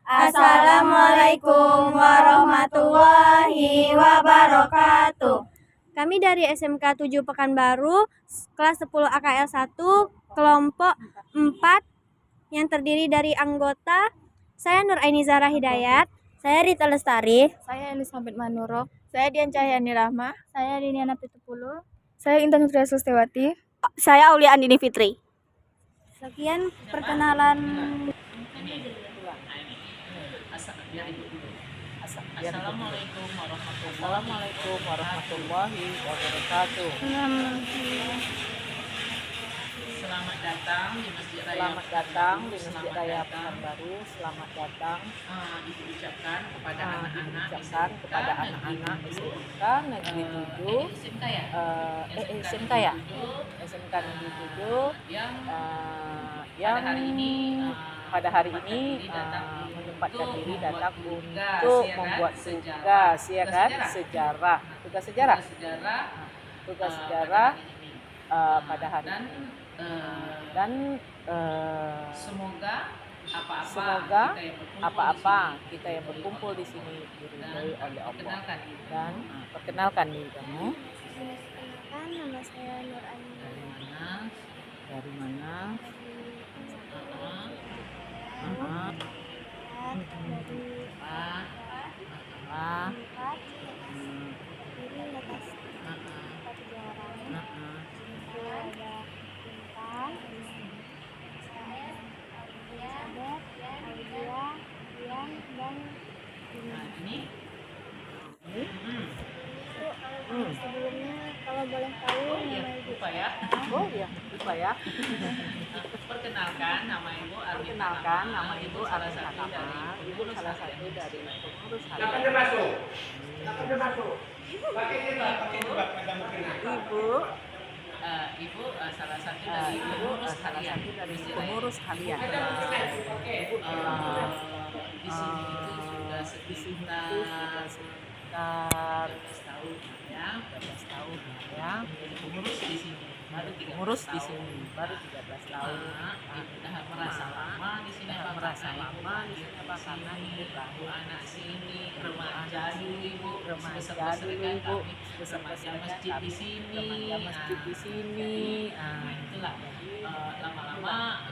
Assalamualaikum warahmatullahi wabarakatuh. Kami dari SMK 7 Pekanbaru, kelas 10 AKL 1, kelompok 4 yang terdiri dari anggota saya Nur Aini Zara Hidayat, saya Rita Lestari, saya Elizabeth Manurok, saya Dian Cahyani Rahma, saya Diniana Pitupulu, saya Intan Nutria Sustewati, saya Aulia Andini Fitri. Sekian perkenalan. Assalamualaikum warahmatullahi wabarakatuh. Selamat datang di Masjid Raya Pekanbaru. Selamat datang. Ibu ucapkan kepada anak-anak SMK Negeri 7 SMK Negeri 7 yang pada hari ini menyempatkan diri datang untuk membuat tugas sejarah pada hari ini. Dan semoga apa-apa kita yang berkumpul di sini diridhoi oleh Allah. Dan perkenalkan diri kamu. Nama saya Nur Aini. Dari mana? Sebelumnya kalau boleh tahu nama ibu ya. Perkenalkan nama ibu Armin Hatama. Ibu salah satu dari pengurus harian. Ibu salah satu dari pengurus harian. Ibu di sini itu sudah sekitar 12 tahun ya. Pengurus di sini baru 13 tahun. Sudah merasa lama di sini karena ibu anak sini remaja dulu ibu remaja masjid di sini. Itulah lama-lama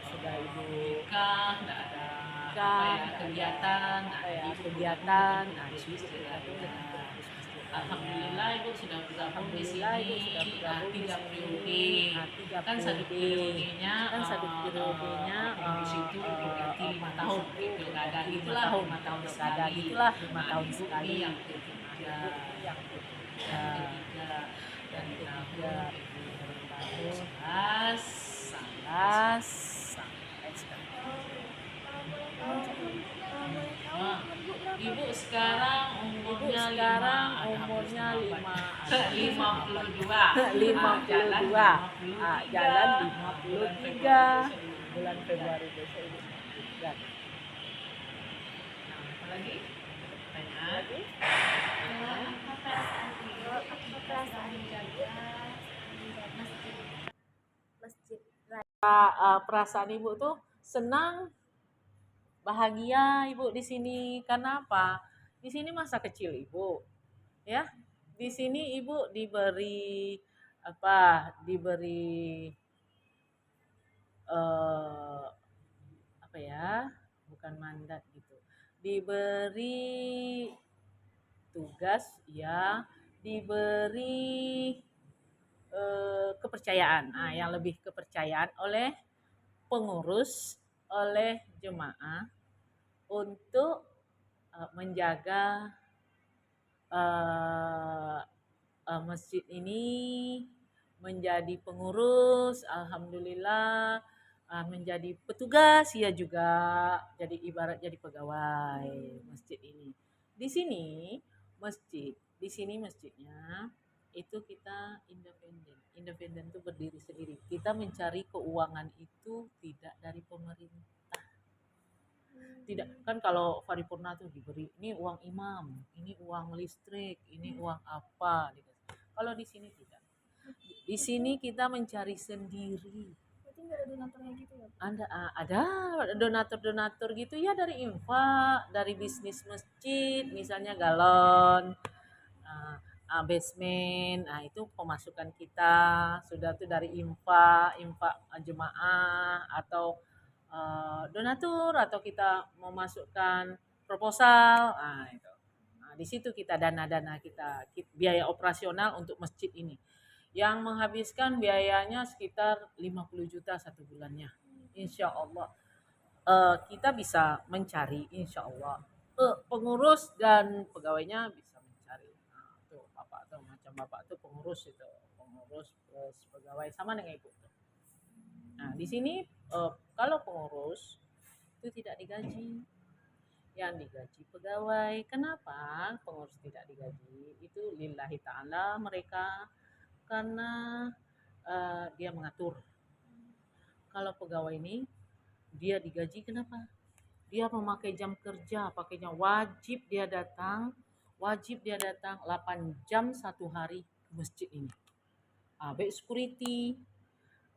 sudah ibu nikah, nggak ada kegiatan. Alhamdulillah ibu sudah bergabung di sini 3 periode. Kan satu periodenya pengurus itu berganti 5 tahun pilkada gitulah 5 tahun sekali. Yang ketiga dan tahun 2011 sampai sekarang. Ibu sekarang umurnya 52. Jalan 53. Bulan Februari besok ibu meninggal. Apa lagi? Perasaan ibu tuh senang, bahagia ibu di sini. Karena apa? Di sini masa kecil ibu, ya. Di sini ibu diberi bukan mandat gitu. Diberi tugas, ya, diberi kepercayaan. Yang lebih kepercayaan oleh pengurus, oleh jemaah untuk menjaga masjid ini, menjadi pengurus. Alhamdulillah menjadi petugas, ya juga jadi ibarat jadi pegawai masjid ini. Di sini masjidnya itu kita independen itu berdiri sendiri. Kita mencari keuangan itu tidak dari pemerintah. Tidak, kan kalau paripurna tuh diberi ini uang imam, ini uang listrik, ini uang apa gitu. Kalau di sini tidak. Di sini kita mencari sendiri. Berarti nggak ada donaturnya gitu ya? Ada donatur-donatur gitu ya, dari infak, dari bisnis masjid, misalnya galon, basement, itu pemasukan kita sudah tuh dari infak jemaah atau donatur, atau kita memasukkan proposal, itu. Di situ kita dana-dana kita biaya operasional untuk masjid ini yang menghabiskan biayanya sekitar 50 juta satu bulannya. Insya Allah kita bisa mencari, insya Allah pengurus dan pegawainya bisa mencari. Tuh bapak tuh, macam bapak tuh pengurus itu, pengurus plus pegawai sama dengan ibu tuh. Nah di sini kalau pengurus itu tidak digaji, yang digaji pegawai. Kenapa pengurus tidak digaji? Itu lillahi ta'ala mereka, karena dia mengatur. Kalau pegawai ini dia digaji, kenapa? Dia memakai jam kerja, pakainya wajib dia datang 8 jam satu hari ke masjid ini. Baik security,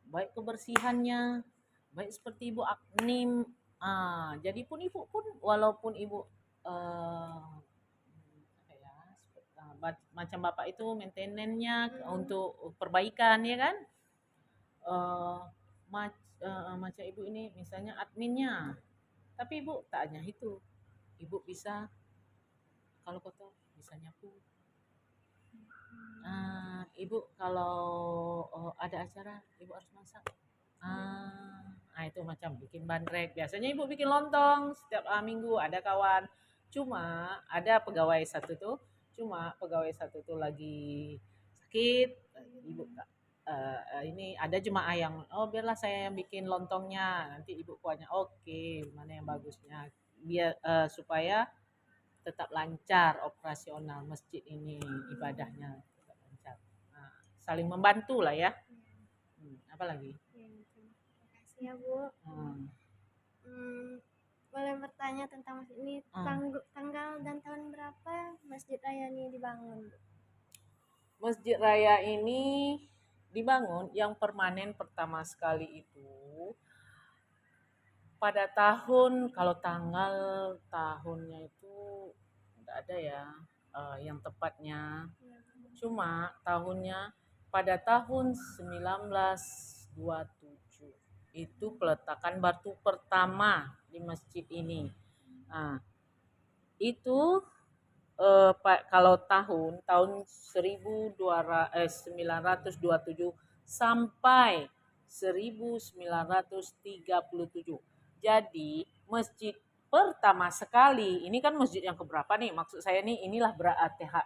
baik kebersihannya, baik seperti ibu aknim. Jadi pun ibu pun walaupun ibu macam bapak itu maintenance-nya untuk perbaikan ya kan, macam ibu ini misalnya adminnya, tapi ibu tak hanya itu, ibu bisa kalau kotor bisa nyapu, ibu kalau ada acara ibu harus masak, itu macam bikin bandrek, biasanya ibu bikin lontong setiap minggu, ada kawan. Cuma ada pegawai satu tuh lagi sakit, ibu ini ada jemaah yang biarlah saya yang bikin lontongnya, nanti ibu kuahnya, oke, mana yang bagusnya, biar supaya tetap lancar operasional masjid ini, ibadahnya tetap lancar. Saling membantu lah ya. Apa lagi? Terima kasih ya Bu. Boleh bertanya tentang masjid ini, tanggal dan tahun berapa Masjid Raya ini dibangun? Masjid Raya ini dibangun yang permanen pertama sekali itu pada tahun, kalau tahunnya itu tidak ada ya yang tepatnya, cuma tahunnya pada tahun 1927 itu peletakan batu pertama di masjid ini. Itu kalau tahun 1927 sampai 1937. Jadi masjid pertama sekali, ini kan masjid yang keberapa nih? Maksud saya nih, inilah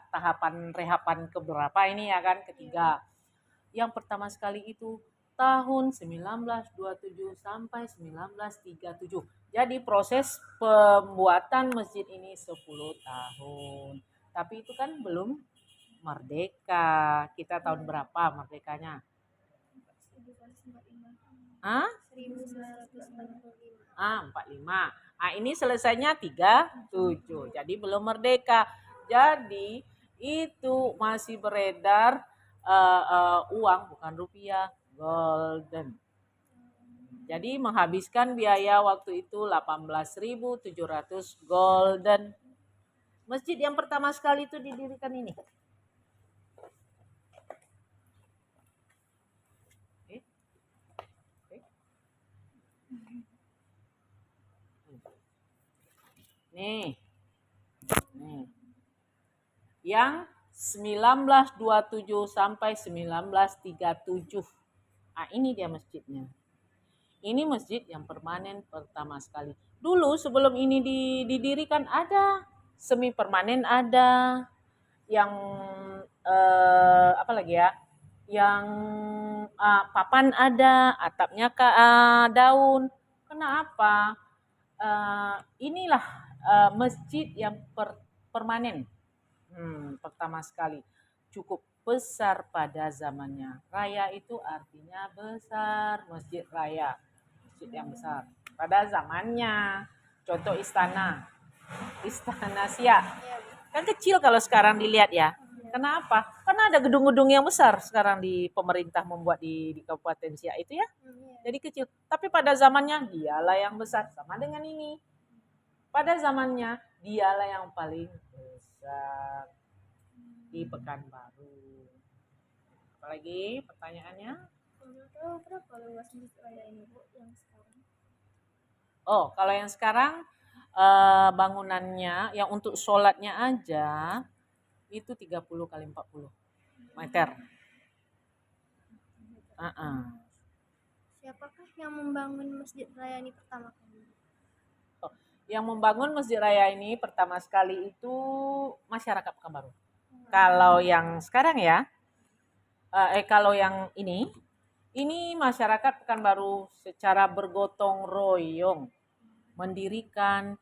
tahapan rehapan keberapa ini ya kan, ketiga. Yang pertama sekali itu tahun 1927 sampai 1937. Jadi proses pembuatan masjid ini 10 tahun. Tapi itu kan belum merdeka. Kita tahun berapa merdekanya? 45. Ini selesainya 37. Jadi belum merdeka. Jadi itu masih beredar uang, bukan rupiah, golden. Jadi menghabiskan biaya waktu itu 18.700 golden. Masjid yang pertama sekali itu didirikan ini. Nih. Yang 1927 sampai 1937. Ini dia masjidnya. Ini masjid yang permanen pertama sekali. Dulu sebelum ini didirikan ada semi permanen, ada yang apa lagi ya? Yang papan ada, atapnya daun. Kenapa? Inilah masjid yang permanen. Pertama sekali, cukup besar pada zamannya. Raya itu artinya besar, masjid raya, masjid yang besar pada zamannya. Contoh istana Siak, kan kecil kalau sekarang dilihat ya, Kenapa? Karena ada gedung-gedung yang besar sekarang di pemerintah membuat di Kabupaten Siak itu ya. Jadi kecil. Tapi pada zamannya dialah yang besar. Sama dengan ini. Pada zamannya dialah yang paling besar di Pekanbaru. Apalagi pertanyaannya? Tahu berapa luas masjid raya ini Bu yang sekarang? Oh, kalau yang sekarang bangunannya yang untuk sholatnya aja itu 30 kali 40 meter. Siapakah yang membangun masjid raya ini pertama kali? Yang membangun masjid raya ini pertama sekali itu masyarakat Pekanbaru. Kalau yang sekarang ya, kalau yang ini masyarakat Pekanbaru secara bergotong royong mendirikan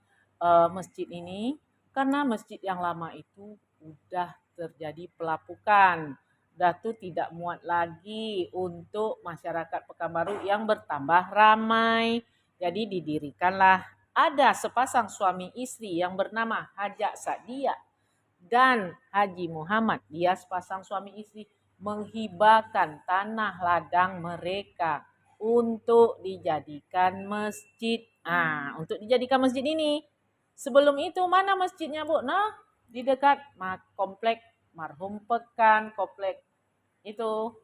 masjid ini karena masjid yang lama itu udah terjadi pelapukan. Datu tidak muat lagi untuk masyarakat Pekanbaru yang bertambah ramai. Jadi didirikanlah ada sepasang suami istri yang bernama Hajak Sadia dan Haji Muhammad. Dia sepasang suami istri menghibahkan tanah ladang mereka untuk dijadikan masjid. Untuk dijadikan masjid ini. Sebelum itu mana masjidnya Bu? Nah, di dekat komplek marhum Pekan, komplek itu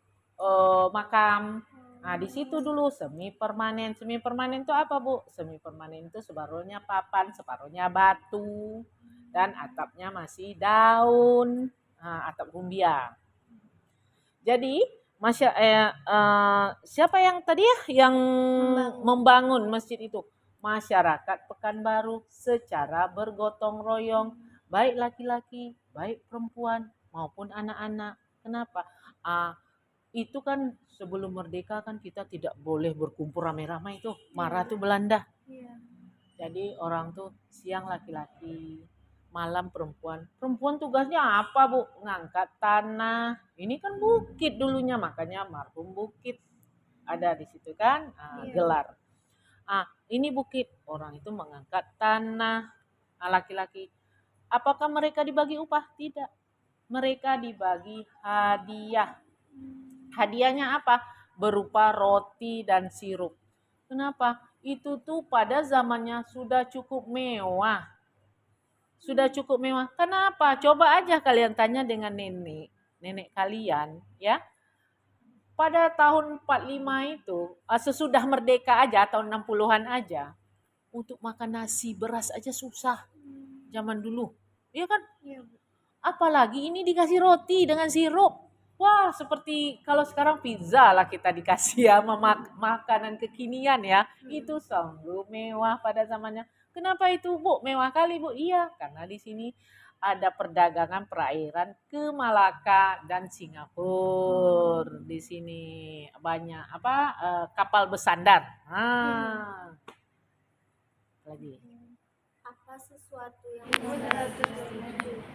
makam. Nah, di situ dulu semi permanen. Semi permanen itu apa, Bu? Semi permanen itu separuhnya papan, separuhnya batu, dan atapnya masih daun, atap rumbia. Jadi, siapa yang tadi ya yang membangun masjid itu? Masyarakat Pekanbaru secara bergotong royong, baik laki-laki, baik perempuan maupun anak-anak. Kenapa? Itu kan sebelum merdeka kan kita tidak boleh berkumpul rame-rame itu. Marah tuh Belanda. Jadi orang tuh siang laki-laki, malam perempuan. Perempuan tugasnya apa Bu? Ngangkat tanah. Ini kan bukit dulunya, makanya marhum bukit. Ada di situ kan gelar. Ini bukit. Orang itu mengangkat tanah. Laki-laki. Apakah mereka dibagi upah? Tidak. Mereka dibagi hadiah. Hadiahnya apa? Berupa roti dan sirup. Kenapa? Itu tuh pada zamannya sudah cukup mewah. Sudah cukup mewah. Kenapa? Coba aja kalian tanya dengan nenek kalian, ya. Pada tahun 45 itu, sesudah merdeka aja, tahun 60-an aja, untuk makan nasi beras aja susah. Zaman dulu. Iya kan? Iya, Bu. Apalagi ini dikasih roti dengan sirup. Wah, seperti kalau sekarang pizza lah kita dikasih ya, makanan kekinian ya. Itu sungguh mewah pada zamannya. Kenapa itu Bu? Mewah kali Bu? Iya, karena di sini ada perdagangan perairan ke Malaka dan Singapura. Di sini banyak kapal bersandar. Lagi. Apa sesuatu yang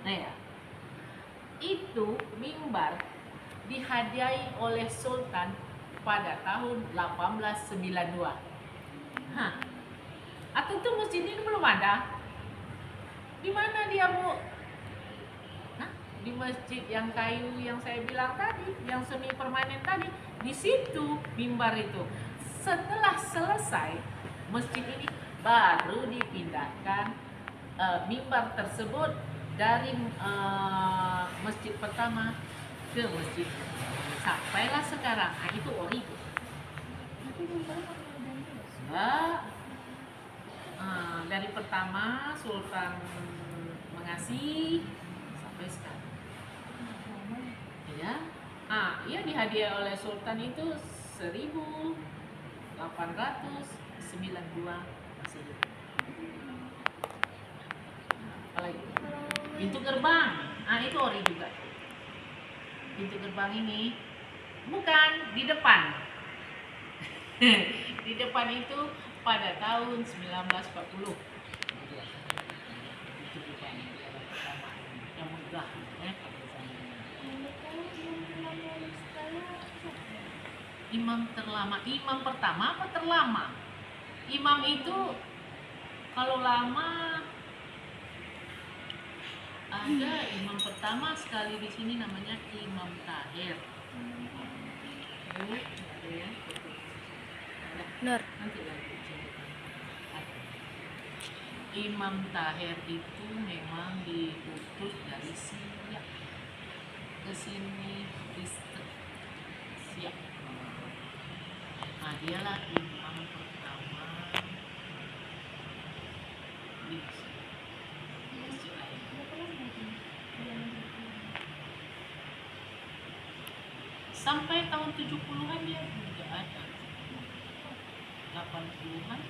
Nah ya, itu mimbar dihadiahi oleh Sultan pada tahun 1892. Atau itu masjid ini belum ada? Di mana dia Bu? Di masjid yang kayu yang saya bilang tadi, yang semi permanen tadi. Di situ mimbar itu. Setelah selesai masjid ini baru dipindahkan mimbar tersebut dari masjid pertama ke masjid sampailah sekarang. Itu ori. Dari pertama Sultan Mengasih sampai sekarang. Ya. Ia dihadiah oleh Sultan itu 1892 Masehi. Apalagi pintu gerbang, itu ori juga. Pintu gerbang ini bukan di depan. Di depan itu pada tahun 1940. Itu gerbang yang megah. Imam terlama, imam pertama apa terlama? Imam itu kalau lama Ada imam pertama sekali di sini namanya Imam Tahir. Bu, ada ya? Ada. Nur. Nanti lagi cerita. Imam Tahir itu memang diutus dari Siak ke sini distrik Siak. Nah, dialah imam pertama di Masjid Air. Sampai tahun 70-an dia tidak ada. 80-an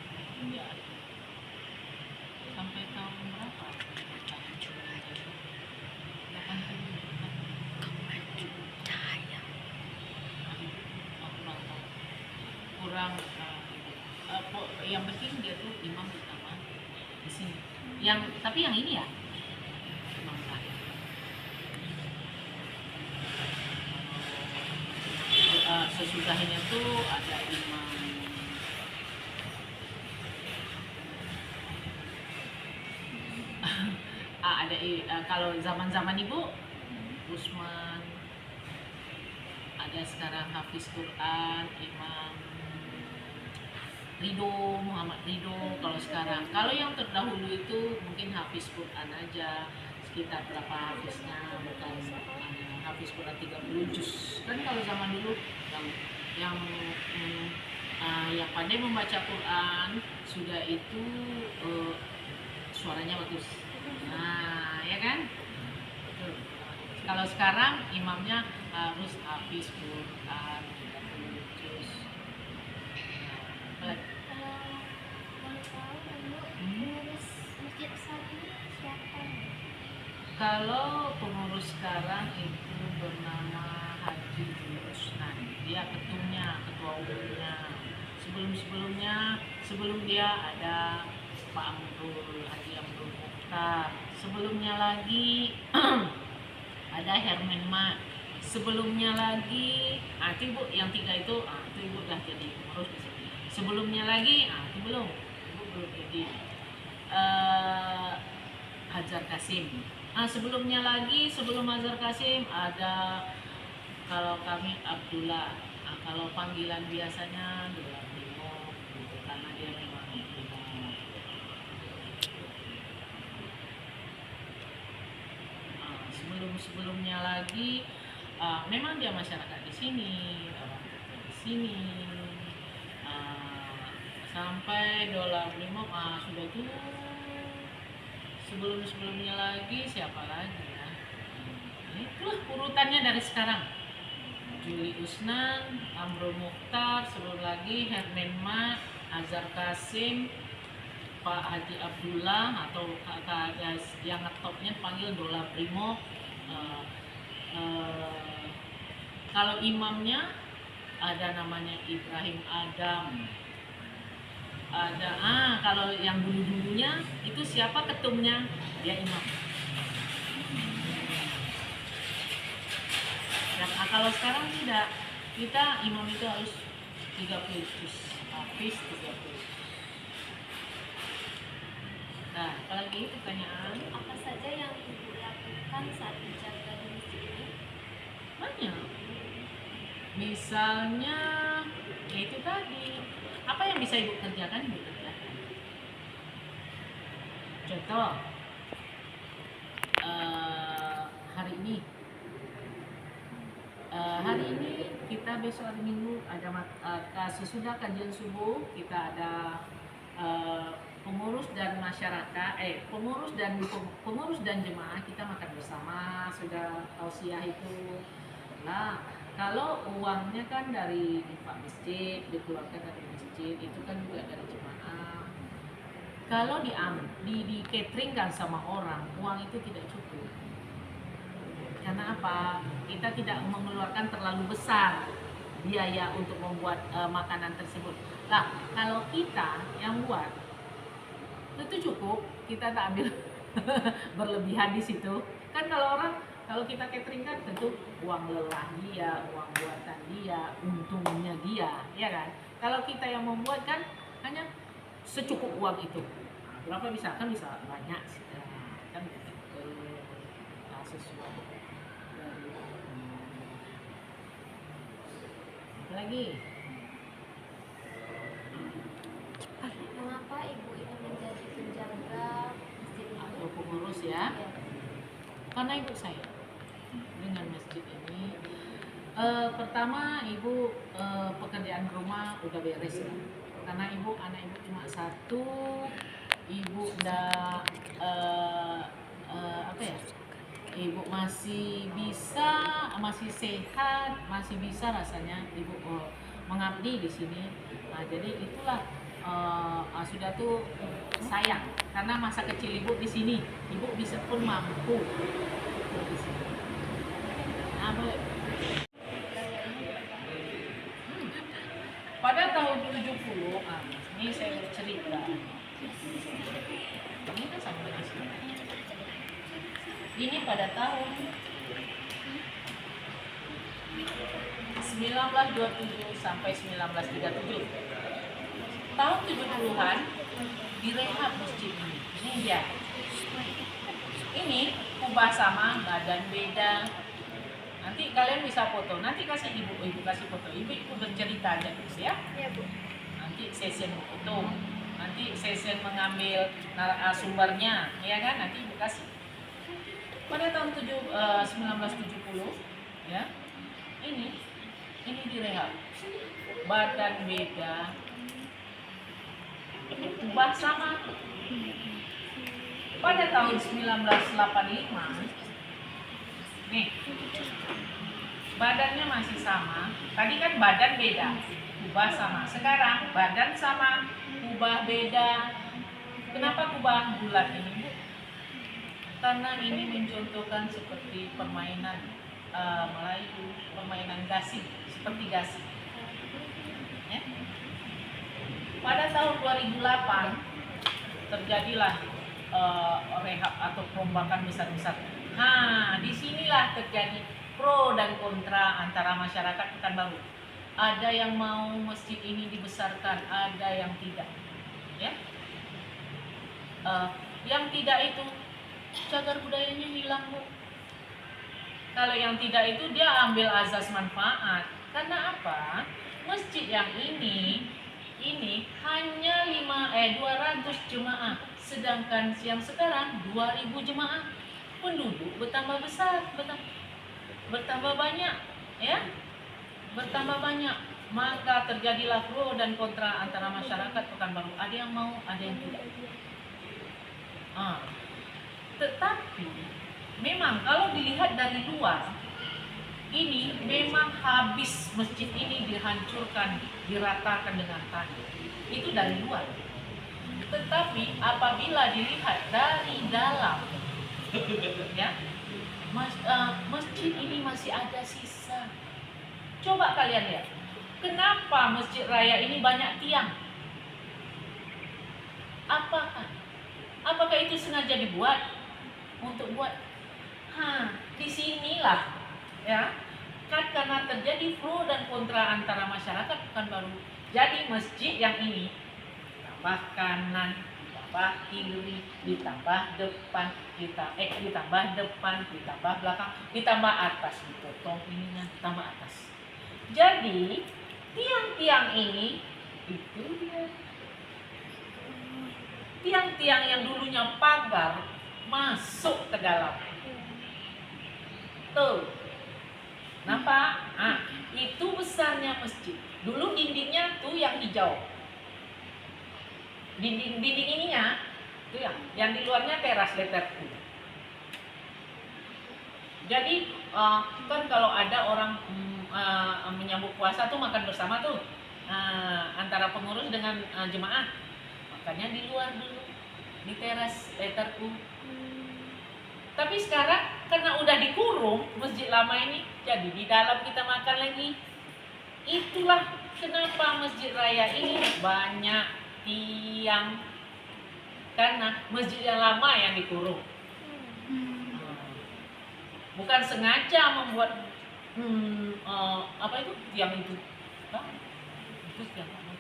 dia ada. Sampai tahun berapa? 80-an. Kurang yang penting dia tuh imam pertama di sini. Tapi yang ini ya imam terakhir. Sesudahnya tuh ada imam kalau zaman-zaman ibu Usman, ada sekarang Hafiz Quran, Imam Ridho, Muhammad Ridho. Kalau sekarang, kalau yang terdahulu itu mungkin Hafiz Quran aja, sekitar berapa hafiznya, bukan Hafiz Quran 30 juz. Kan kalau zaman dulu yang yang pandai membaca Quran sudah itu suaranya bagus. Nah, ya kan? Kalau sekarang imamnya harus Hafiz Quran 30 juz. Nah, kalau pengurus sekarang itu bernama Haji Usnan. Dia ketumnya, ketua umumnya. Sebelum dia ada Pak Amrul, Haji Amrul Mukhtar. Sebelumnya lagi ada Herman Mak. Sebelumnya lagi, itu ibu yang 3 itu ibu dah jadi pengurus di sini. Sebelumnya lagi, itu belum, ibu belum jadi. Hajar Kasim. Sebelum Hajar Kasim ada, kalau kami Abdullah. Kalau panggilan biasanya Abdullah Primo, gitu, karena dia memang Primo. Sebelumnya lagi memang dia masyarakat di sini, orang di sini. Sampai Dola Primo sudah tuh. Sebelumnya lagi siapa lagi ya? Itulah urutannya dari sekarang. Juli Usnan, Amrul Mukhtar, sebelum lagi Herman Mak, Azhar Kasim, Pak Haji Abdullah, atau yang ngetopnya panggil Dola Primo. Kalau imamnya ada namanya Ibrahim Adam. Ada kalau yang dulunya itu siapa ketumnya, dia imam. Dan kalau sekarang tidak, kita imam itu harus 30 juz, Hafiz 30. Nah, apalagi pertanyaan? Apa saja yang ibu lakukan saat menjaga di masjid ini? Banyak. Misalnya, ya itu tadi. Apa yang bisa ibu kerjakan, ibu kerjakan. Contoh, hari ini kita besok hari Minggu ada sesudah kajian subuh kita ada pengurus dan masyarakat, pengurus dan jemaah kita makan bersama, sudah tausiah itu. Nah, kalau uangnya kan dari infak masjid, dikeluarkan dari masjid, itu kan juga dari jemaah. Kalau di catering kan sama orang, uang itu tidak cukup. Karena apa? Kita tidak mengeluarkan terlalu besar biaya untuk membuat makanan tersebut. Nah, kalau kita yang buat, itu cukup, kita tak ambil berlebihan di situ. Kan kalau kita catering kan tentu uang lelah dia, uang buatan dia, untungnya dia, ya kan? Kalau kita yang membuat kan hanya secukup uang itu. Berapa bisa? Kan bisa banyak sih. Kan gitu. sesuai dari apa lagi? Mengapa ibu ini menjadi penjaga masjid ini? Atau pengurus ya? Karena ibu sayang dengan masjid ini. Pertama ibu pekerjaan rumah udah beres ya, karena anak ibu cuma satu, ibu udah apa ya, ibu masih sehat, masih bisa rasanya ibu mengabdi di sini. Nah, jadi itulah sudah tuh sayang karena masa kecil ibu di sini, ibu bisa pun mampu di sini. Nah, boleh. Pada tahun 70, ini saya bercerita. Ini kan sama dengan sini. Ini pada tahun 1927 sampai 1937. Tahun 70-an direhab masjid ini. Ini dia. Ini kubah sama, badan beda. Nanti kalian bisa foto. Nanti kasih ibu kasih foto. Ibu bercerita aja terus ya. Iya, Bu. Nanti session foto. Nanti session mengambil sumbernya, ya kan? Nanti ibu kasih. Pada tahun 1970, ya. Ini direhab. Badan beda. Kubah sama. Pada tahun 1985, nih, badannya masih sama. Tadi kan badan beda, kubah sama. Sekarang badan sama, kubah beda. Kenapa kubah bulat ini, Bu? Karena ini mencontohkan seperti permainan Melayu, permainan gasing, seperti gasing. Ya. Pada tahun 2008 terjadilah rehab atau perombakan besar-besar. Nah, disinilah terjadi pro dan kontra antara masyarakat Pekanbaru. Ada yang mau masjid ini dibesarkan, ada yang tidak. Ya, yang tidak itu cagar budayanya hilang, Bu. Kalau yang tidak itu dia ambil azas manfaat. Karena apa? Masjid yang ini hanya 200 jemaah, sedangkan yang sekarang 2000 jemaah. Penduduk bertambah besar, bertambah banyak, ya, bertambah banyak. Maka terjadilah pro dan kontra antara masyarakat Pekanbaru. Ada yang mau, ada yang tidak. Tetapi memang kalau dilihat dari luar, ini memang habis masjid ini dihancurkan, diratakan dengan tanah. Itu dari luar. Tetapi apabila dilihat dari dalam, ya, masjid ini masih ada sisa. Coba kalian lihat, kenapa masjid raya ini banyak tiang? Apakah itu sengaja dibuat untuk buat? Disinilah, ya, kan karena terjadi pro dan kontra antara masyarakat Pekanbaru. Jadi masjid yang ini ditambah kanan, ditambah kiri, ditambah depan, ditambah depan, ditambah belakang, ditambah atas, dipotong ininya, ditambah atas. Jadi tiang-tiang ini itu dia. Tiang-tiang yang dulunya pagar masuk ke dalam. Tuh. Nampak? Itu besarnya masjid. Dulu dindingnya tuh yang hijau. Dinding ininya itu yang di luarnya teras letter U. Jadi kan kalau ada orang menyambut puasa tuh makan bersama tuh antara pengurus dengan jemaah, makanya di luar dulu di teras letter U. Tapi sekarang karena udah dikurung masjid lama ini, jadi di dalam kita makan lagi. Itulah kenapa masjid raya ini banyak tiang, karena masjid yang lama yang dikurung. Bukan sengaja membuat apa itu tiang itu. Itu tiang lama.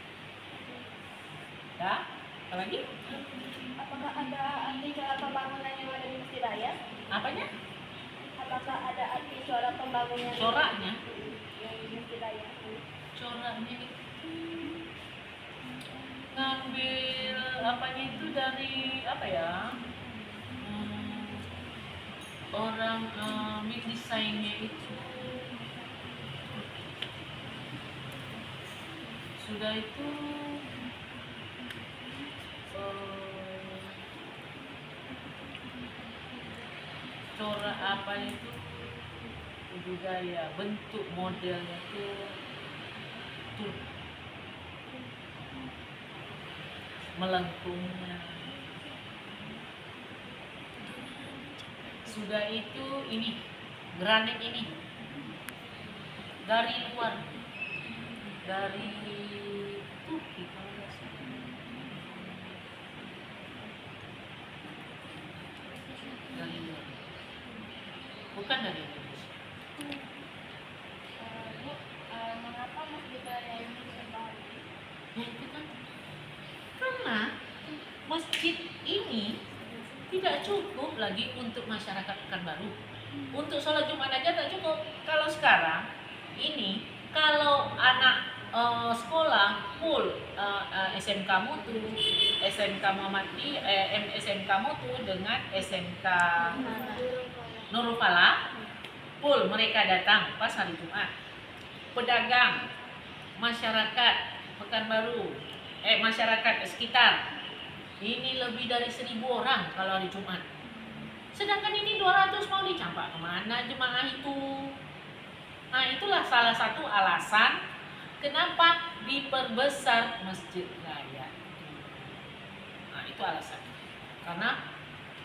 Ya, apa lagi? Apakah ada anti cara pembangunan yang ada di Masjid Raya? Apanya? Apakah ada arti corak pembangunan Coraknya, yang Masjid Raya? coraknya itu ngambil apanya itu dari apa ya? Orang mendesainnya itu sudah itu corak apa itu budaya bentuk modelnya itu tuh melengkungnya sudah itu ini granit ini dari luar dari Turki kalau nggak salah. Dari luar bukan dari Indonesia. Bu, mengapa Masjid Raya ini berbahaya? Ya itu kan karena masjid ini tidak cukup lagi untuk masyarakat Pekanbaru. Untuk sholat Jumat aja tak cukup. Kalau sekarang ini kalau anak sekolah full SMK Mutu, SMK Muhammadiyah, SMK Mutu dengan SMK Nurul Falah, full mereka datang pas hari Jumat. Pedagang, masyarakat Pekanbaru, masyarakat sekitar ini lebih dari 1.000 orang kalau hari Jumat. Sedangkan ini 200 mau dicampak kemana jemaah itu? Nah itulah salah satu alasan kenapa diperbesar Masjid Raya. Nah itu alasan. Karena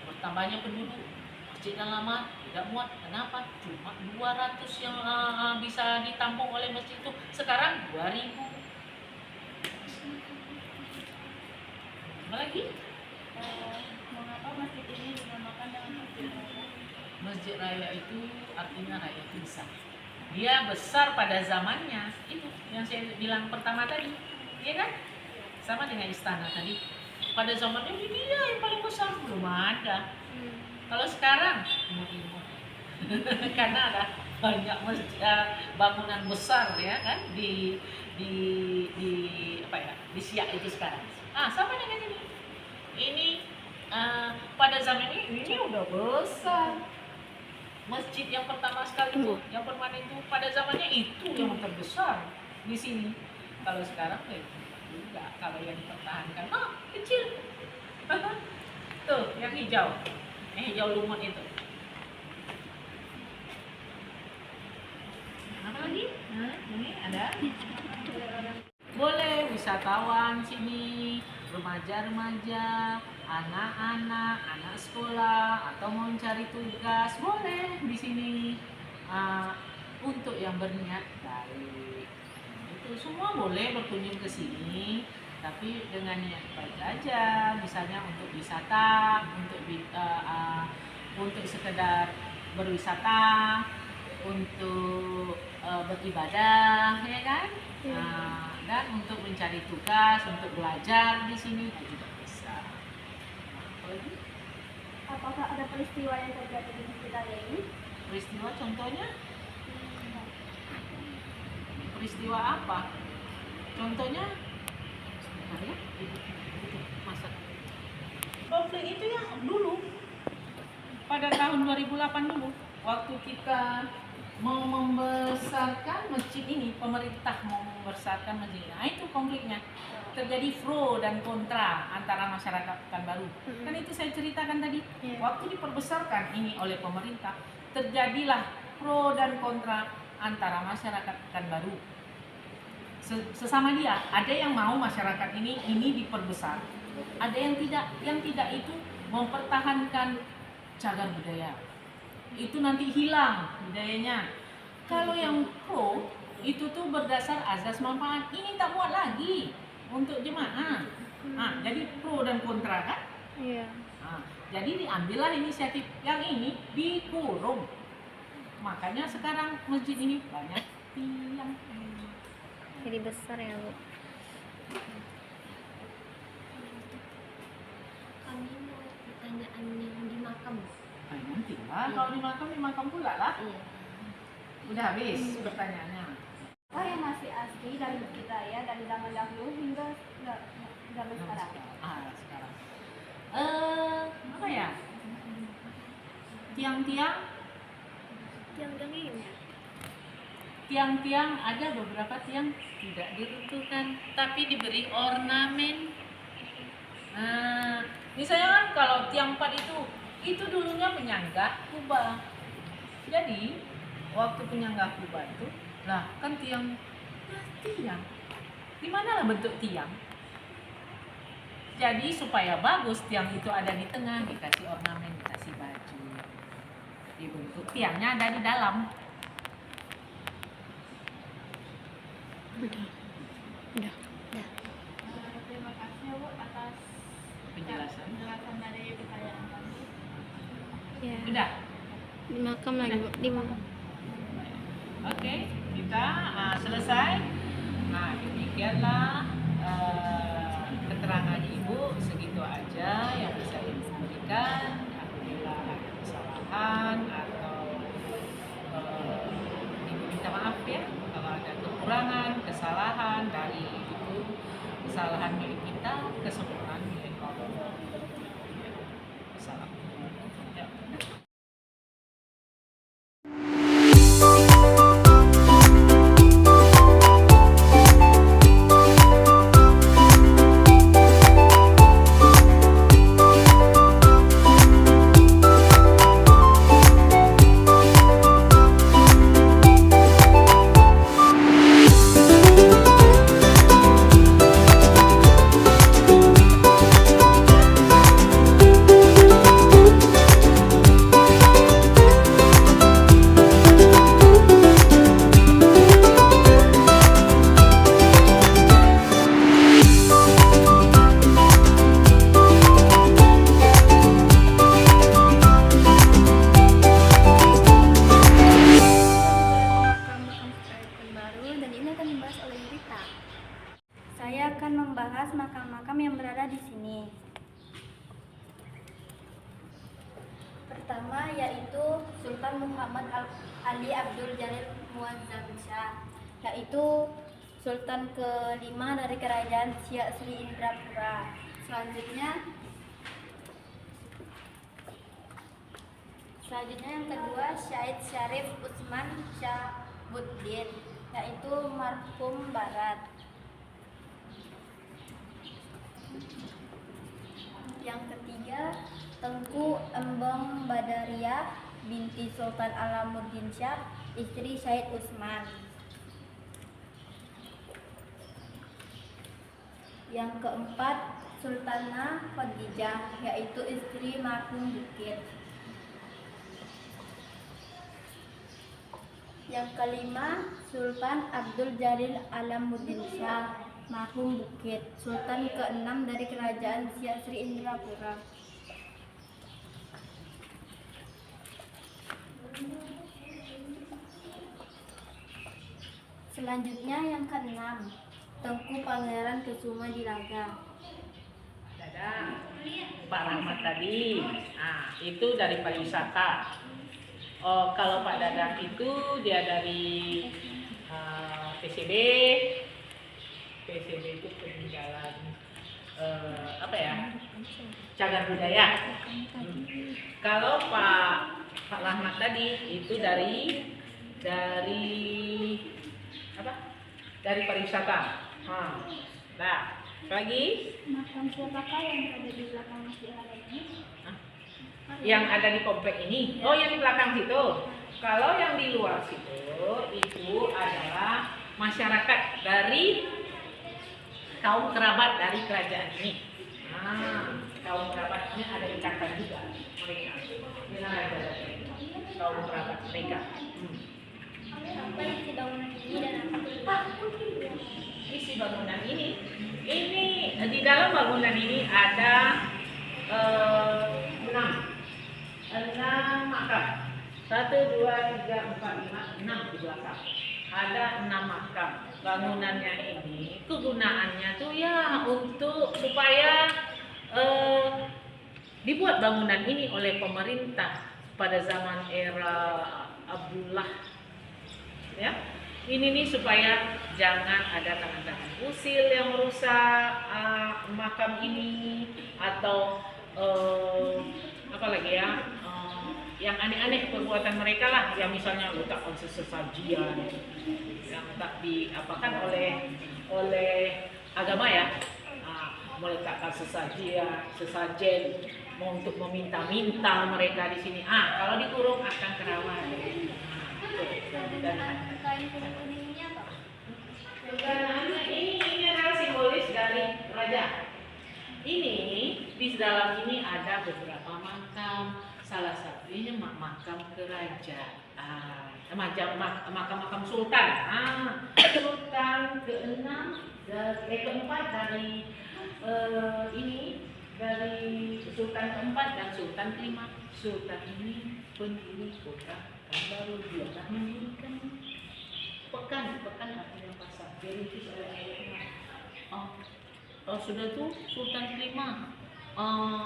bertambahnya penduduk. Masjid yang lama tidak muat. Kenapa? Cuma 200 yang bisa ditampung oleh masjid itu. Sekarang 2.000. Apa lagi? Mengapa masjid ini dinamakan dengan Masjid Raya? Masjid Raya itu artinya raya itu besar. Dia besar pada zamannya. Itu yang saya bilang pertama tadi. Iya kan? Sama dengan istana tadi. Pada zamannya ini dia yang paling besar. Belum ada. Kalau sekarang karena ada banyak bangunan besar ya kan di apa ya di Siak itu sekarang. Sama dengan ini. Ini pada zaman ini udah besar. Masjid yang pertama sekali itu, yang permanen itu pada zamannya itu yang terbesar di sini. Kalau sekarang juga kalau yang dipertahankan, kecil. Tuh yang hijau, hijau lumut itu. Apa lagi? Ini ada. Boleh wisatawan sini, remaja-remaja, anak-anak, anak sekolah atau mau cari tugas boleh di sini untuk yang berniat baik. Itu semua boleh berkunjung ke sini, tapi dengan niat baik aja. Misalnya untuk wisata, untuk sekedar berwisata, untuk beribadah, ya kan? Dan untuk mencari tugas, untuk belajar di sini itu juga bisa. Apakah ada peristiwa yang terjadi di Masjid Raya ini? Peristiwa contohnya? Peristiwa apa? Contohnya? Sebentar ya. Masa konflik itu yang dulu pada tahun 2008 dulu waktu kita mau membesarkan masjid ini, pemerintah mau membesarkan masjid ini. Nah itu konfliknya. Terjadi pro dan kontra antara masyarakat Pekanbaru. Kan itu saya ceritakan tadi. Waktu diperbesarkan ini oleh pemerintah, terjadilah pro dan kontra antara masyarakat Pekanbaru. Sesama dia, ada yang mau masyarakat ini diperbesar. Ada yang tidak. Yang tidak itu mempertahankan cagar budaya. Itu nanti hilang budayanya. Kalau yang pro itu tuh berdasar azas manfaat. Ini tak muat lagi untuk jemaah. Jadi pro dan kontra kan? Iya. Jadi diambillah inisiatif yang ini dikurung. Makanya sekarang masjid ini banyak tiang. Jadi besar ya, Bu. Kami mau pertanyaan yang di makam. Nanti lah kalau dimakam pula lah. Udah habis pertanyaannya. Apa yang masih asli dari kita ya dari zaman dahulu hingga zaman sekarang? Sekarang. Apa ya? Tiang-tiang ini. Tiang-tiang ada beberapa tiang tidak diruntuhkan tapi diberi ornamen. Misalnya kan kalau tiang 4 itu dulunya penyangga kubah. Jadi waktu penyangga kubah itu lah kan tiang, di mana lah bentuk tiang? Jadi supaya bagus tiang itu ada di tengah, dikasih ornamen, dikasih baju, dibentuk tiangnya ada di dalam. Terima kasih Bu atas Penjelasan. dari pertanyaan kami. Ya. Udah. Dimakam lagi, Bu. Dimakam. Oke, kita selesai. Nah, demikianlah keterangan Ibu, segitu aja yang bisa Ibu berikan. Apabila ada kesalahan atau Ibu minta maaf ya kalau ada kekurangan, kesalahan dari itu, kesalahan milik kita, kesempurnaan milik Allah. Salam. Ya. Saya akan membahas makam-makam yang berada di sini. Pertama yaitu Sultan Muhammad Ali Abdul Jalil Muazzam Shah, yaitu Sultan kelima dari Kerajaan Siak Sri Indrapura. Selanjutnya yang kedua Syahid Syarif Utsman Syahabuddin, yaitu marhum Barat. Yang ketiga Tengku Embong Badariah binti Sultan Alamuddin Shah, istri Syahid Utsman. Yang keempat Sultanah Khadijah, yaitu istri marhum Bukit. Yang kelima Sultan Abdul Jalil Alamuddin Shah, marhum Bukit, Sultan ke-6 dari Kerajaan Siak Sri Indrapura. Selanjutnya yang ke-6 Tengku Pangeran Kesuma Jiraga. Ada Pak Rahmat tadi, nah itu dari pariwisata. Oh, kalau Pak Dadang itu dia dari PCB itu peninggalan apa ya, cagar budaya. Kalau Pak Rahmat tadi itu dari apa? Dari pariwisata. Nah, lagi Makam siapakah yang ada di belakang masjid ini? yang ada di komplek ini. Oh, yang di belakang situ. Kalau yang di luar situ itu adalah masyarakat dari kaum kerabat dari kerajaan ini. Kaum kerabatnya ada ikatan juga mereka. Kaum kerabat mereka. Apa isi bangunan ini dan apa? Isi bangunan ini di dalam bangunan ini ada 6 makam. 1, 2, 3, 4, 5, 6 di belakang. Ada 6 makam. Bangunannya ini kegunaannya tuh ya untuk supaya dibuat bangunan ini oleh pemerintah pada zaman era Abdullah, ya. Ini nih supaya jangan ada tangan-tangan usil yang merusak makam ini, atau apa lagi ya, yang aneh-aneh perbuatan mereka lah, yang misalnya letakkan sesajian yang tak diapakan oleh agama ya, meletakkan sesajen mau untuk meminta-minta mereka di sini. Kalau dikurung akan kerawan. Karena ini adalah simbolis dari raja. Ini di dalam ini ada beberapa makam, salah satunya makam kerajaan, makam sultan. Sultan keempat dari ini, dari sultan keempat dan sultan kelima. Sultan ini pendiri kota Pekanbaru, dia telah mendirikan pekan artinya pasar. Jadi itu sudah tuh sultan kelima,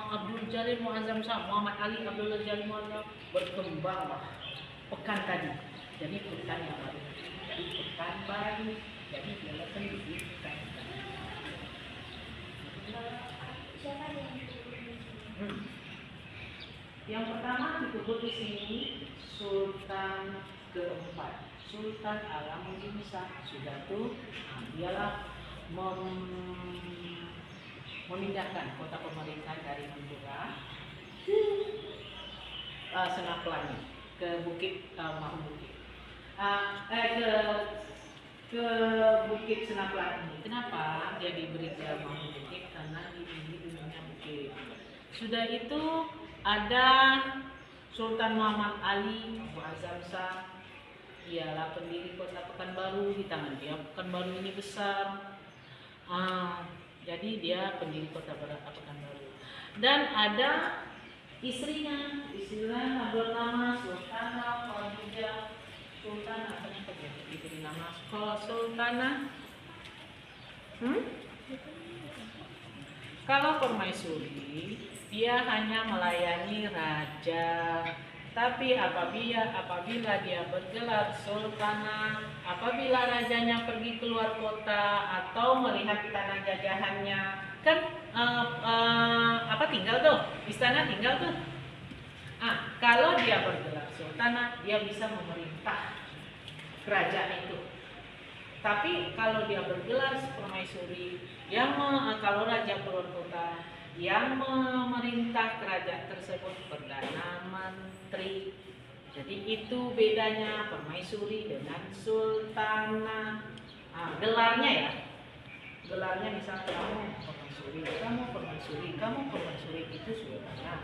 Abdul Jalil Muazzam Shah, Muhammad Ali Abdul Jalil Muazzam, berkembanglah pekan tadi. Jadi pekan yang baru, jadi pekan baru, jadi dia pendiri pekan. Yang pertama disebut di sini Sultan keempat, Sultan Alamuddin Shah. Sudah tuh, dialah memindahkan kota pemerintahan dari Madura ke Senapelani, ke Bukit Mahmudi, ke Bukit Senapelani. Kenapa dia diberi nama Bukit? Karena ini dulunya bukit. Sudah itu ada Sultan Muhammad Ali Muazzam Shah, ialah pendiri kota Pekanbaru. Di tangan dia Pekanbaru ini besar, jadi dia pendiri kota Pekanbaru. Dan ada istrinya bernama Sultanah Khadijah. Sultanah apa diberi nama Sultanah? Kalau permaisuri, dia hanya melayani raja. Tapi apabila dia bergelar sultanah, apabila rajanya pergi keluar kota atau melihat tanah jajahannya, kan tinggal tuh, istana tinggal tuh. Kalau dia bergelar sultanah, dia bisa memerintah kerajaan itu. Tapi kalau dia bergelar permaisuri, kalau raja keluar kota, yang memerintah kerajaan tersebut perdana menteri. Jadi itu bedanya permaisuri dengan sultanah. Gelarnya ya, gelarnya misalnya kamu permaisuri, itu sultanah.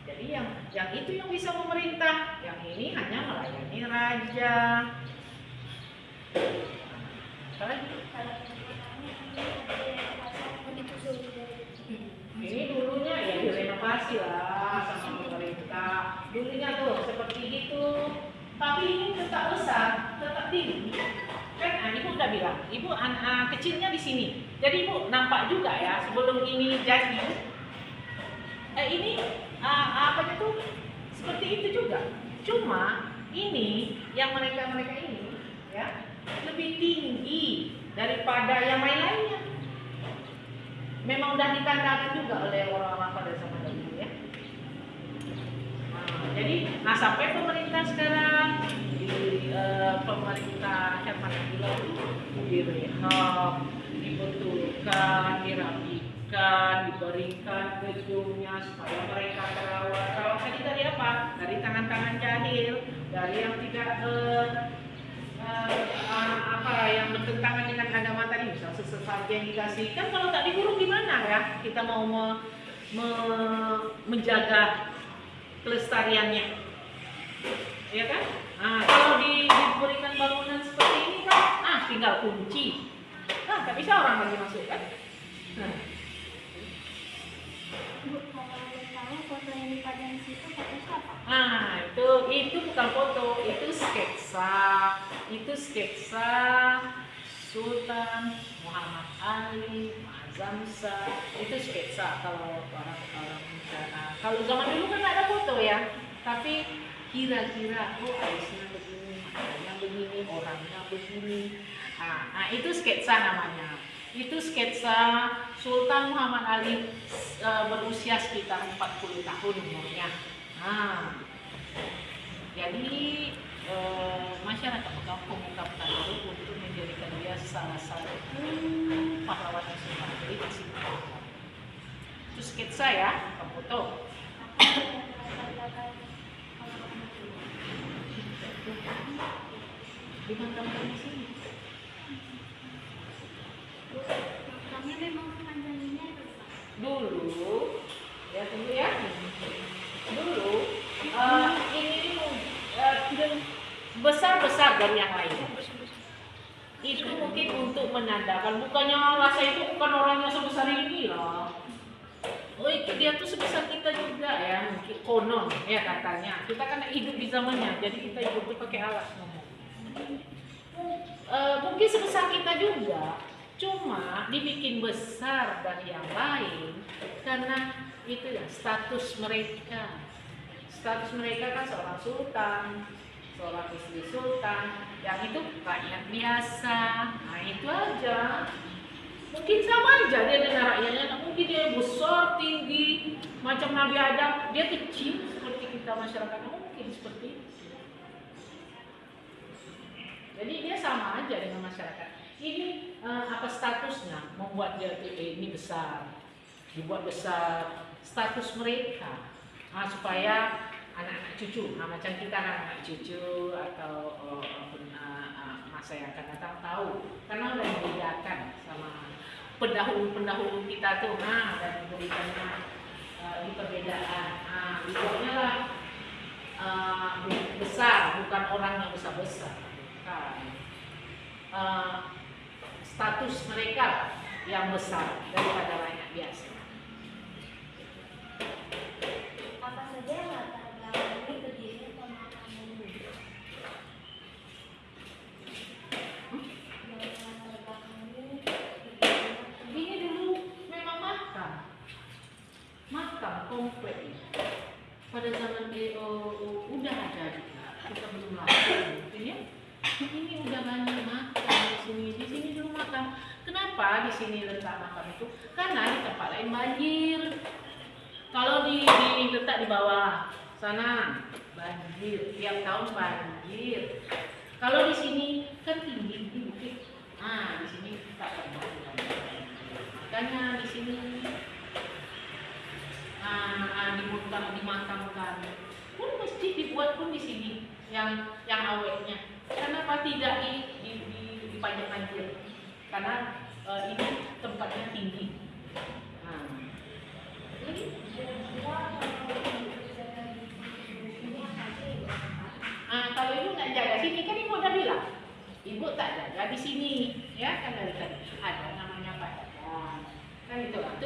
Jadi yang itu yang bisa memerintah, yang ini hanya melayani raja. Ini dulunya ya direnovasi lah sama pemerintah. Dulunya tuh seperti itu, tapi ini tetap besar, tetap tinggi. Kan ibu udah bilang, ibu kecilnya di sini. Jadi ibu nampak juga ya sebelum ini jadi. Ini apanya tuh seperti itu juga. Cuma ini yang mereka ini ya lebih tinggi daripada yang lainnya. Memang udah ditandakan juga oleh orang-orang pada zaman dulu ya. Jadi sampai pemerintah sekarang pemerintah Herman Abdullah direhab, dibetulkan, dirapikan, diberikan gedungnya supaya mereka terawat. Kalau tadi dari apa? Dari tangan-tangan jahil, dari yang tidak yang bertentangan dengan agama tadi, misalnya sesajen dikasih. Kan kalau tak dikurung gimana ya kita mau menjaga kelestariannya, ya kan? Kalau diberikan bangunan seperti ini kan, tinggal kunci, tak bisa orang lagi masuk kan? Foto yang dipajang di situ foto siapa? Itu bukan foto, itu sketsa Sultan Muhammad Ali Muazzam Shah. Itu sketsa kalau orang kalau zaman dulu kan nggak ada foto ya. tapi kira-kira harusnya begini, makanya begini, orangnya begini. Itu sketsa namanya. Itu sketsa Sultan Muhammad Ali berusia sekitar 40 tahun umurnya. Jadi masyarakat pemuka Pekanbaru untuk menjadikan dia salah satu pahlawan nasional. Jadi masih itu sketsa ya, foto. Dimakamkan di sini. Makamnya memang panjangnya Dulu, ya tunggu ya. Dulu ini besar dari yang lain. Itu mungkin untuk menandakan, bukannya rasa itu bukan orangnya sebesar ini loh. Oh, dia tuh sebesar kita juga ya, mungkin konon ya katanya. Kita kan hidup di zamannya, jadi kita hidup tuh pakai alat ngomong. Mungkin sebesar kita juga, cuma dibikin besar dari yang lain karena itu ya status mereka. Status mereka kan seorang sultan, seorang istri sultan, yang itu rakyat biasa. Nah itu aja. Mungkin sama aja dia dengan rakyatnya, mungkin dia besar, tinggi, macam Nabi Adam, dia kecil seperti kita masyarakat, mungkin seperti itu. Jadi dia sama aja dengan masyarakat. Ini apa statusnya membuat dia ini besar, dibuat besar status mereka, supaya anak-anak cucu, macam kita anak cucu atau masa yang akan datang tahu, karena udah dibedakan sama pendahulu kita tuh, dan diberikannya di perbedaan, dibuatnya lah besar, bukan orang yang besar, status mereka yang besar daripada rakyat biasa. apa saja yang latar belakangnya berdiri pemakaman ini? Ini dulu memang makam komplek. Pada zaman udah ada, kita belum lahir mungkin ya. Ini udah banyak makam di sini. Di sini dulu makam. Kenapa di sini letak makam itu? Karena di tempat lain banjir. Kalau diletak di bawah sana banjir, tiap tahun banjir. Kalau di sini kan tinggi di bukit. Di sini tak pernah. Makanya di sini dimakamkan. Pun masjid dibuat pun di sini yang awetnya. Kenapa tidak dipajak banjir? Karena ini tempatnya tinggi. Kalau ibu nggak jaga sini kan ibu udah bilang, ibu tak jaga di sini, ya kan dari tadi ada namanya Pak Dadang, kan itu Pak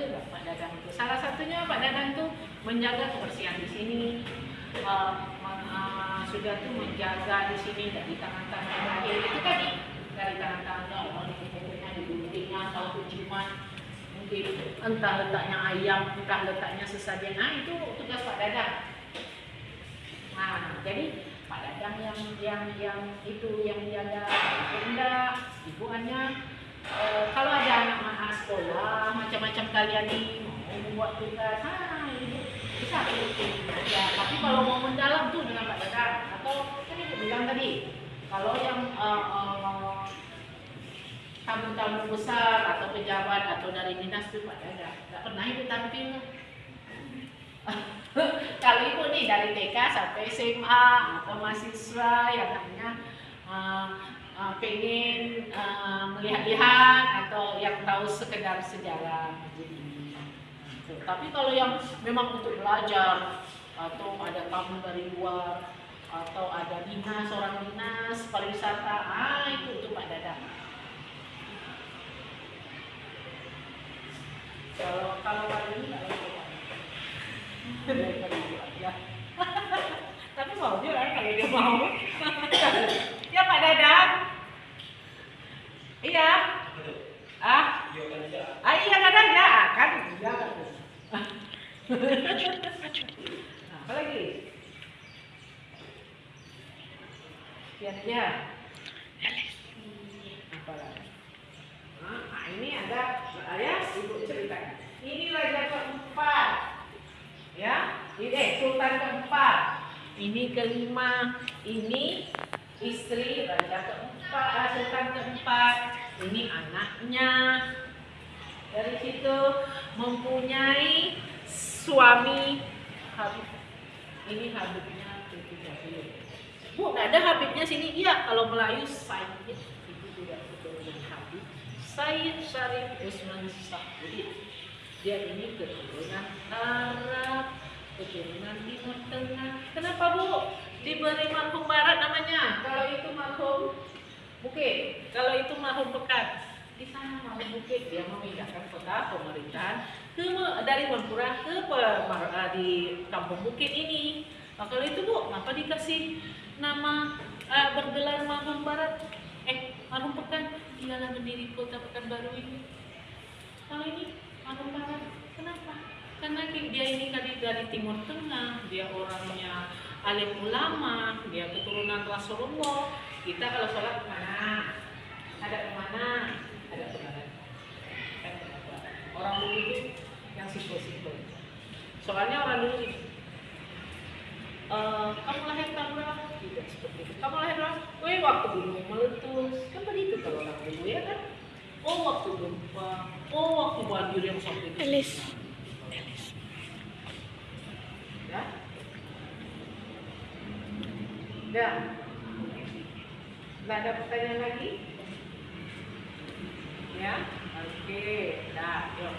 Dadang itu. Salah satunya Pak Dadang tuh menjaga kebersihan di sini, sudah tuh menjaga di sini dari tangan-tangan lahir itu tadi, dari tangan-tangannya orang di guntingnya atau kuciman. Entah letaknya ayam, entah letaknya sesajen. Itu tugas Pak Dadang. Jadi Pak Dadang yang itu yang jaga benda, ibuannya. Kalau ada anak sekolah macam-macam kalian nih mau membuat tugas, ibu bisa ya. Tapi kalau mau mendalam tuh dengan Pak Dadang, atau kan ibu bilang tadi, kalau yang tamu-tamu besar atau pejabat atau dari dinas itu Pak Dadang, nggak pernah ibu tampil. Kalau ibu nih dari TK sampai SMA atau mahasiswa yang hanya pengen melihat-lihat atau yang tahu sekedar sejarah masjid ini. Tapi kalau yang memang untuk belajar atau ada tamu dari luar atau ada dinas, orang dinas pariwisata, itu Pak Dadang. Kalau kali ini nggak lagi aja. Tapi mau juga kan kalau dia mau. Ya Pak Dadang. Iya. Iya kan aja kan. Iya kan. Apa lagi? Ya. Apa lagi? Nah, ini ada ayah ibu cerita. Ini raja keempat. Ya, ini sultan keempat. Ini kelima. Ini istri raja keempat, sultan keempat. Ini anaknya. Dari situ mempunyai suami Habib. Ini Habibnya 30. Bu, nggak ada Habibnya sini. Iya, kalau Melayu Sayyid itu tidak keturunan Habib. Sayyid Syarif Usman Sahbudin. Dia ini keturunan Arab, keturunan Timur Tengah. Kenapa Bu diberi marhum Barat namanya? Kalau itu marhum Bukit, kalau itu marhum Pekat. Di sana marhum Bukit, dia memindahkan peta pemerintahan dari Mempura ke di Kampung Bukit ini. Nah, kalau itu Bu, kenapa dikasih nama bergelar marhum Barat? Marhum Pekat, dialah pendiri kota Pekanbaru ini. Kalau ini marhum Barat, kenapa? Karena dia ini dari Timur Tengah, dia orangnya alim ulama, dia keturunan Rasulullah. Kita kalau sholat kemana? Ada kemana? Ada kemana? Orang dulu itu yang simpel-simpel. Soalnya orang dulu itu, kamu lahir tahun berapa? Tidak seperti itu. Kamu lahir berapa? Waktu gunung meletus. Kan begitu kalau orang dulu ya kan? Waktu gempa. Waktu banjir yang sampai di Elis. Ya? Ya. Nggak ada pertanyaan lagi? Ya? Oke. Dah, yuk.